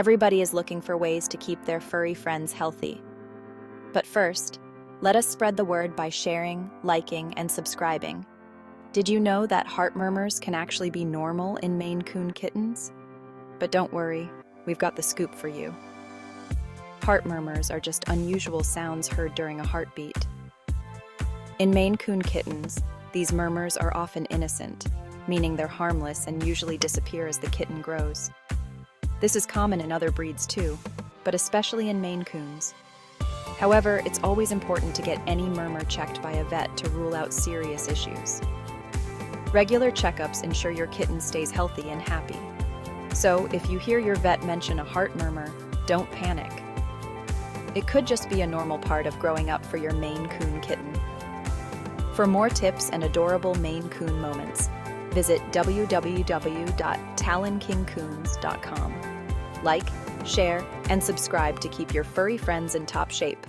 Everybody is looking for ways to keep their furry friends healthy. But first, let us spread the word by sharing, liking, and subscribing. Did you know that heart murmurs can actually be normal in Maine Coon kittens? But don't worry, we've got the scoop for you. Heart murmurs are just unusual sounds heard during a heartbeat. In Maine Coon kittens, these murmurs are often innocent, meaning they're harmless and usually disappear as the kitten grows. This is common in other breeds too, but especially in Maine Coons. However, it's always important to get any murmur checked by a vet to rule out serious issues. Regular checkups ensure your kitten stays healthy and happy. So, if you hear your vet mention a heart murmur, don't panic. It could just be a normal part of growing up for your Maine Coon kitten. For more tips and adorable Maine Coon moments, visit www.talonkingcoons.com. Like, share, and subscribe to keep your furry friends in top shape.